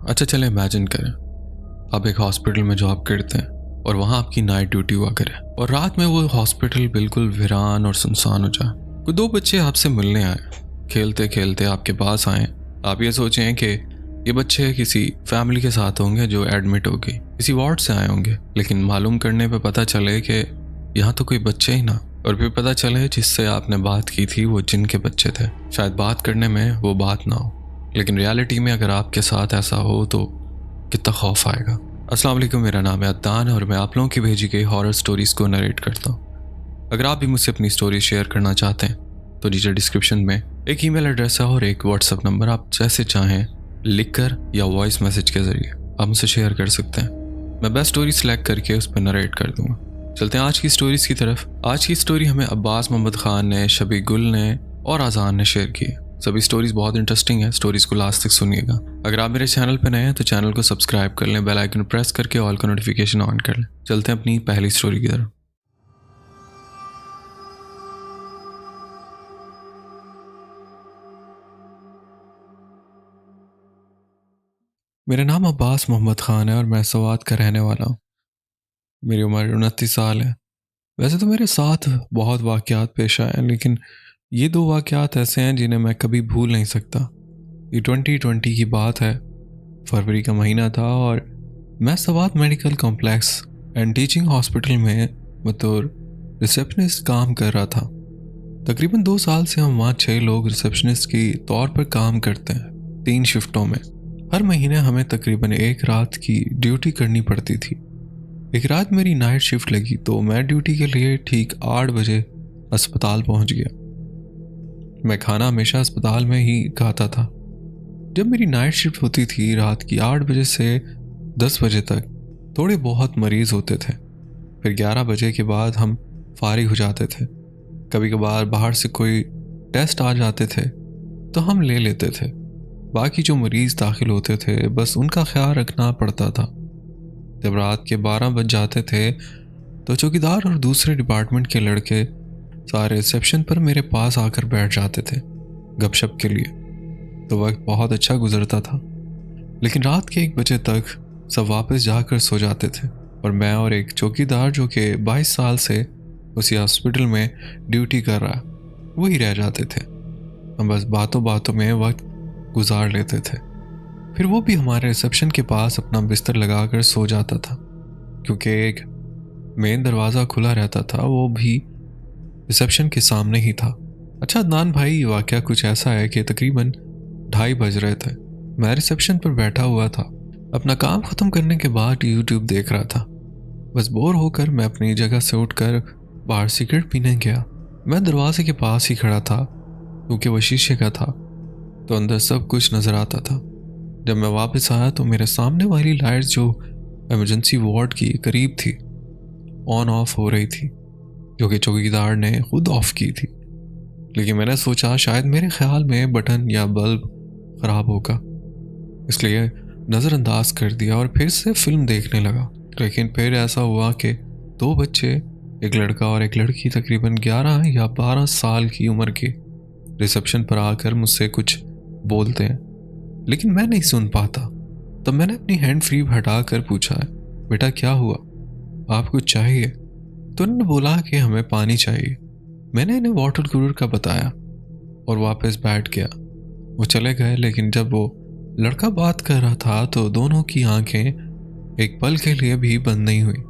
अच्छा चले इमेजिन करें आप एक हॉस्पिटल में जॉब करते हैं और वहाँ आपकी नाइट ड्यूटी हुआ करे और रात में वो हॉस्पिटल बिल्कुल वीरान और सुनसान हो जाए। कोई दो बच्चे आपसे मिलने आए, खेलते खेलते आपके पास आए। आप ये सोचें कि ये बच्चे किसी फैमिली के साथ होंगे जो एडमिट होगी, किसी वार्ड से आए होंगे, लेकिन मालूम करने पे पता चले कि यहाँ तो कोई बच्चे ही ना। और फिर पता चले जिससे आपने बात की थी वो जिन के बच्चे थे। शायद बात करने में वो बात ना हो, लेकिन रियलिटी में अगर आपके साथ ऐसा हो तो कितना खौफ आएगा। अस्सलाम वालेकुम, मेरा नाम है अद्दान और मैं आप लोगों की भेजी गई हॉरर स्टोरीज को नरेट करता हूँ। अगर आप भी मुझसे अपनी स्टोरी शेयर करना चाहते हैं तो नीचे डिस्क्रिप्शन में एक ईमेल एड्रेस है और एक व्हाट्सएप नंबर, आप जैसे चाहें लिखकर या वॉइस मैसेज के जरिए आप मुझसे शेयर कर सकते हैं। मैं बेस्ट स्टोरी सेलेक्ट करके उस पर नरेट कर दूंगा। चलते हैं आज की स्टोरीज की तरफ। आज की स्टोरी हमें अब्बास मोहम्मद खान ने, शबी गुल ने और आज़ान ने शेयर की। सभी स्टोरीज बहुत इंटरेस्टिंग है, स्टोरीज को लास्ट तक सुनिएगा। अगर आप मेरे चैनल पर नए हैं तो चैनल को सब्सक्राइब कर लें, बेल आइकन प्रेस करके ऑल का नोटिफिकेशन ऑन कर लें। चलते हैं अपनी पहली स्टोरी की तरफ। मेरा नाम अब्बास मोहम्मद खान है और मैं सवात का रहने वाला हूँ। मेरी उम्र 29 साल है। वैसे तो मेरे साथ बहुत वाक़यात पेश आए हैं, लेकिन ये दो वाक़यात ऐसे हैं जिन्हें मैं कभी भूल नहीं सकता। ये 2020 की बात है, फरवरी का महीना था और मैं Swat medical complex and teaching hospital में बतौर रिसेप्शनिस्ट काम कर रहा था। तकरीबन 2 साल से हम वहाँ 6 लोग रिसेप्शनिस्ट की तौर पर काम करते हैं, 3 शिफ्टों में। हर महीने हमें तकरीबन एक रात की ड्यूटी करनी पड़ती थी। एक रात मेरी नाइट शिफ्ट लगी तो मैं ड्यूटी के लिए ठीक 8 बजे अस्पताल पहुंच गया। मैं खाना हमेशा अस्पताल में ही खाता था। जब मेरी नाइट शिफ्ट होती थी रात की 8 बजे से 10 बजे तक थोड़े बहुत मरीज़ होते थे। फिर 11 बजे के बाद हम फारिग हो जाते थे। कभी कभार बाहर से कोई टेस्ट आ जाते थे तो हम ले लेते थे। बाकी जो मरीज़ दाखिल होते थे बस उनका ख्याल रखना पड़ता था। जब रात के 12 बज जाते थे तो चौकीदार और दूसरे डिपार्टमेंट के लड़के सारे रिसेप्शन पर मेरे पास आकर बैठ जाते थे गपशप के लिए। तो वक्त बहुत अच्छा गुजरता था, लेकिन रात के 1 बजे तक सब वापस जाकर सो जाते थे और मैं और एक चौकीदार जो कि 22 साल से उसी हॉस्पिटल में ड्यूटी कर रहा वही रह जाते थे। हम बस बातों बातों में वक्त गुजार लेते थे। फिर वो भी हमारे रिसेप्शन के पास अपना बिस्तर लगाकर सो जाता था, क्योंकि एक मेन दरवाज़ा खुला रहता था, वो भी रिसेप्शन के सामने ही था। अच्छा अदनान भाई, वाकया कुछ ऐसा है कि तकरीबन 2:30 बज रहे थे। मैं रिसेप्शन पर बैठा हुआ था, अपना काम ख़त्म करने के बाद यूट्यूब देख रहा था। बस बोर होकर मैं अपनी जगह से उठकर बाहर सिगरेट पीने गया। मैं दरवाजे के पास ही खड़ा था, क्योंकि वो शीशे का था तो अंदर सब कुछ नज़र आता था। जब मैं वापस आया तो मेरे सामने वाली लाइट्स जो इमरजेंसी वार्ड की करीब थी ऑन ऑफ हो रही थी, जो कि चौकीदार ने खुद ऑफ की थी। लेकिन मैंने सोचा शायद मेरे ख्याल में बटन या बल्ब ख़राब होगा, इसलिए नज़रअंदाज कर दिया और फिर से फिल्म देखने लगा। लेकिन फिर ऐसा हुआ कि 2 बच्चे, एक लड़का और एक लड़की, तकरीबन 11 या 12 साल की उम्र के, रिसेप्शन पर आकर मुझसे कुछ बोलते हैं, लेकिन मैं नहीं सुन पाता। तब मैंने अपनी हैंड फ्री हटाकर पूछा, बेटा क्या हुआ, आप कुछ चाहिए? तो उन्होंने बोला कि हमें पानी चाहिए। मैंने इन्हें वाटर कूलर का बताया और वापस बैठ गया। वो चले गए, लेकिन जब वो लड़का बात कर रहा था तो दोनों की आंखें एक पल के लिए भी बंद नहीं हुई,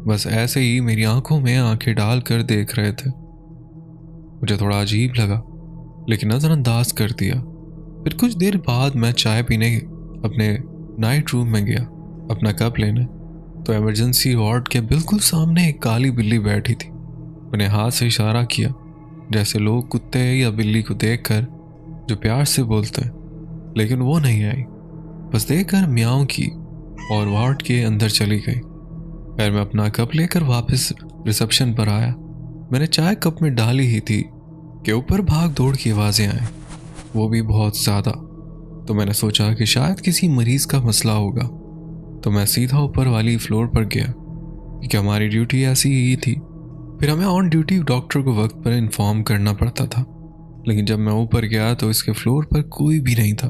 बस ऐसे ही मेरी आंखों में आंखें डाल कर देख रहे थे। मुझे थोड़ा अजीब लगा, लेकिन नज़रअंदाज कर दिया। फिर कुछ देर बाद मैं चाय पीने अपने नाइट रूम में गया अपना कप लेने, तो इमरजेंसी वार्ड के बिल्कुल सामने एक काली बिल्ली बैठी थी। मैंने हाथ से इशारा किया, जैसे लोग कुत्ते या बिल्ली को देखकर जो प्यार से बोलते हैं, लेकिन वो नहीं आई। बस देखकर म्याऊं की और वार्ड के अंदर चली गई। फिर मैं अपना कप लेकर वापस रिसेप्शन पर आया। मैंने चाय कप में डाली ही थी कि ऊपर भाग दौड़ की आवाज़ें आए, वो भी बहुत ज़्यादा। तो मैंने सोचा कि शायद किसी मरीज़ का मसला होगा, तो मैं सीधा ऊपर वाली फ्लोर पर गया, क्योंकि हमारी ड्यूटी ऐसी ही थी। फिर हमें ऑन ड्यूटी डॉक्टर को वक्त पर इन्फॉर्म करना पड़ता था। लेकिन जब मैं ऊपर गया तो इसके फ्लोर पर कोई भी नहीं था,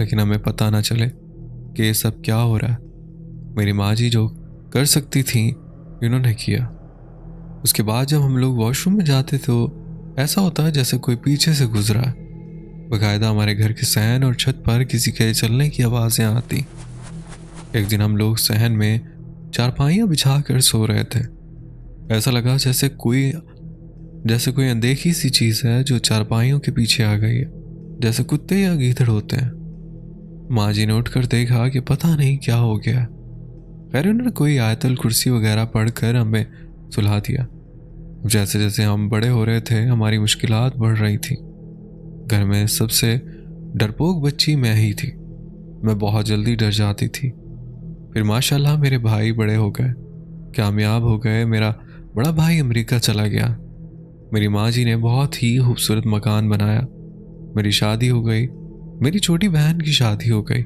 लेकिन हमें पता ना चले कि ये सब क्या हो रहा है। मेरी माँ जी जो कर सकती थी इन्होंने किया। उसके बाद जब हम लोग वॉशरूम में जाते तो ऐसा होता है जैसे कोई पीछे से गुजरा है। बकायदा हमारे घर के सहन और छत पर किसी के चलने की आवाज़ें आती। एक दिन हम लोग सहन में चारपाइयाँ बिछा कर सो रहे थे। ऐसा लगा जैसे कोई अनदेखी सी चीज़ है जो चारपाइयों के पीछे आ गई है, जैसे कुत्ते या गीदड़ होते हैं। माँ जी ने उठकर देखा कि पता नहीं क्या हो गया। खैर उन्होंने कोई आयतल कुर्सी वगैरह पढ़कर हमें सुला दिया। जैसे जैसे हम बड़े हो रहे थे हमारी मुश्किलात बढ़ रही थी। घर में सबसे डरपोक बच्ची मैं ही थी। मैं बहुत जल्दी डर जाती थी। फिर माशाल्लाह मेरे भाई बड़े हो गए, कामयाब हो गए। मेरा बड़ा भाई अमेरिका चला गया। मेरी माँ जी ने बहुत ही खूबसूरत मकान बनाया। मेरी शादी हो गई। मेरी छोटी बहन की शादी हो गई।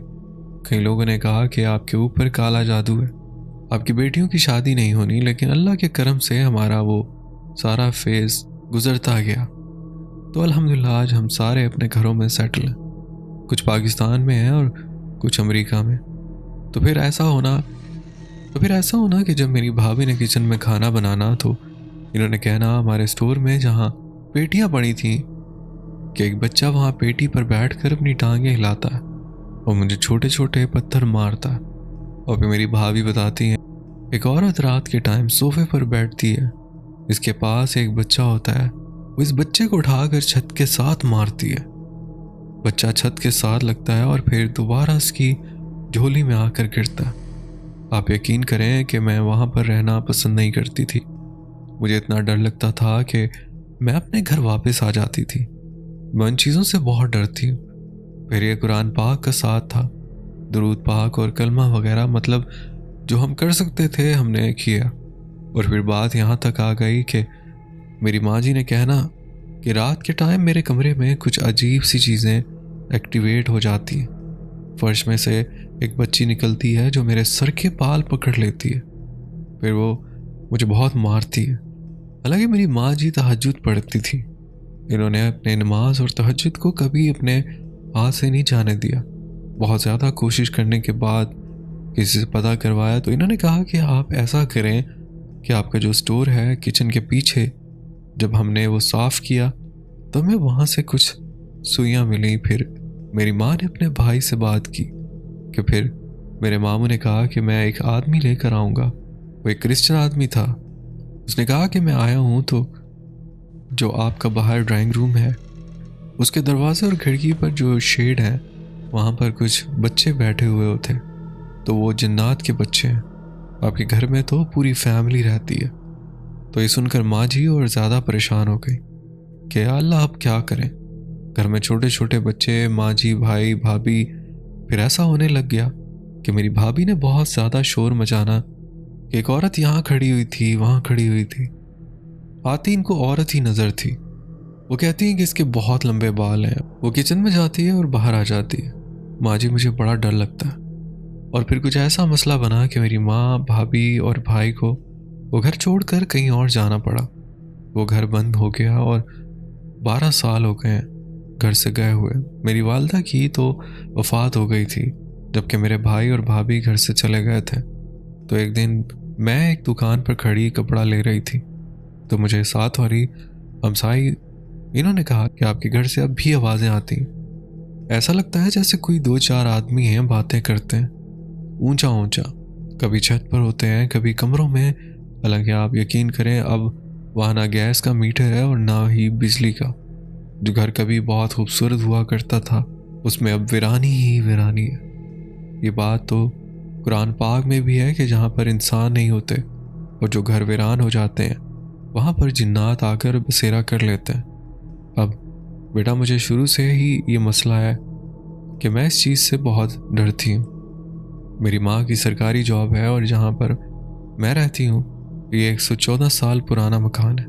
कई लोगों ने कहा कि आपके ऊपर काला जादू है, आपकी बेटियों की शादी नहीं होनी, लेकिन अल्लाह के करम से हमारा वो सारा फेज गुजरता गया। तो अल्हम्दुलिल्लाह आज हम सारे अपने घरों में सेटल हैं। कुछ पाकिस्तान में हैं और कुछ अमेरिका में। तो फिर ऐसा होना कि जब मेरी भाभी ने किचन में खाना बनाना तो इन्होंने कहना हमारे स्टोर में जहाँ पेटियाँ पड़ी थी कि एक बच्चा वहाँ पेटी पर बैठकर अपनी टांगें हिलाता है और मुझे छोटे छोटे पत्थर मारता है। और फिर मेरी भाभी बताती है एक औरत रात के टाइम सोफे पर बैठती है, इसके पास एक बच्चा होता है, वो इस बच्चे को उठाकर छत के साथ मारती है। बच्चा छत के साथ लगता है और फिर दोबारा उसकी झोली में आकर गिरता है। आप यकीन करें कि मैं वहाँ पर रहना पसंद नहीं करती थी। मुझे इतना डर लगता था कि मैं अपने घर वापस आ जाती थी। मैं उन चीज़ों से बहुत डरती हूँ। फिर ये कुरान पाक का साथ था, दुरूद पाक और कलमा वगैरह, मतलब जो हम कर सकते थे हमने किया। और फिर बात यहाँ तक आ गई कि मेरी माँ जी ने कहना कि रात के टाइम मेरे कमरे में कुछ अजीब सी चीज़ें एक्टिवेट हो जाती हैं। फर्श में से एक बच्ची निकलती है जो मेरे सर के बाल पकड़ लेती है। फिर वो मुझे बहुत मारती है। हालांकि मेरी माँ जी तहज्जुद पढ़ती थी। इन्होंने अपने नमाज और तहज्जुद को कभी अपने हाथ से नहीं जाने दिया। बहुत ज़्यादा कोशिश करने के बाद किसी से पता करवाया तो इन्होंने कहा कि आप ऐसा करें कि आपका जो स्टोर है किचन के पीछे, जब हमने वो साफ़ किया तो हमें वहाँ से कुछ सुइयाँ मिली। फिर मेरी माँ ने अपने भाई से बात की कि फिर मेरे मामू ने कहा कि मैं एक आदमी लेकर आऊँगा। वो एक क्रिश्चियन आदमी था। उसने कहा कि मैं आया हूँ तो जो आपका बाहर ड्राइंग रूम है उसके दरवाजे और खिड़की पर जो शेड है वहाँ पर कुछ बच्चे बैठे हुए होते, तो वो जिन्नात के बच्चे हैं। आपके घर में तो पूरी फैमिली रहती है। तो ये सुनकर माँ जी और ज़्यादा परेशान हो गई कि अल्लाह अब क्या करें। घर में छोटे छोटे बच्चे, माँ जी, भाई, भाभी। फिर ऐसा होने लग गया कि मेरी भाभी ने बहुत ज़्यादा शोर मचाना कि एक औरत यहाँ खड़ी हुई थी, वहाँ खड़ी हुई थी। आती इनको औरत ही नज़र थी। वो कहती है कि इसके बहुत लंबे बाल हैं। वो किचन में जाती है और बाहर आ जाती है। माँ जी मुझे बड़ा डर लगता है। और फिर कुछ ऐसा मसला बना कि मेरी माँ, भाभी और भाई को वो घर छोड़कर कहीं और जाना पड़ा। वो घर बंद हो गया और 12 साल हो गए हैं घर से गए हुए। मेरी वालदा की तो वफ़ात हो गई थी जबकि मेरे भाई और भाभी घर से चले गए थे। तो एक दिन मैं एक दुकान पर खड़ी कपड़ा ले रही थी तो मुझे साथ वाली हमसाई इन्होंने कहा कि आपके घर से अब भी आवाज़ें आती हैं। ऐसा लगता है जैसे कोई 2-4 आदमी हैं, बातें करते हैं ऊंचा ऊंचा। कभी छत पर होते हैं, कभी कमरों में। हालांकि आप यकीन करें अब वहाँ ना गैस का मीटर है और ना ही बिजली का। जो घर कभी बहुत खूबसूरत हुआ करता था उसमें अब वीरानी ही वीरानी है। ये बात तो कुरान पाक में भी है कि जहाँ पर इंसान नहीं होते और जो घर वीरान हो जाते हैं वहाँ पर जिन्नात आकर बसेरा कर लेते हैं। अब बेटा मुझे शुरू से ही ये मसला है कि मैं इस चीज़ से बहुत डरती हूँ। मेरी माँ की सरकारी जॉब है और जहाँ पर मैं रहती हूँ ये 114 साल पुराना मकान है।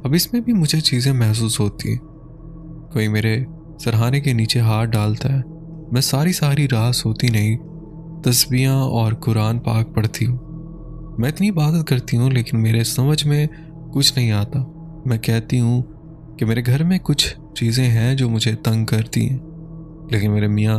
अब इसमें भी मुझे चीज़ें महसूस होती हैं। कोई मेरे सरहाने के नीचे हाथ डालता है। मैं सारी रात सोती नहीं, तस्बीहां और कुरान पाक पढ़ती हूँ। मैं इतनी इबादत करती हूँ लेकिन मेरे समझ में कुछ नहीं आता। मैं कहती हूँ कि मेरे घर में कुछ चीज़ें हैं जो मुझे तंग करती हैं, लेकिन मेरे मियाँ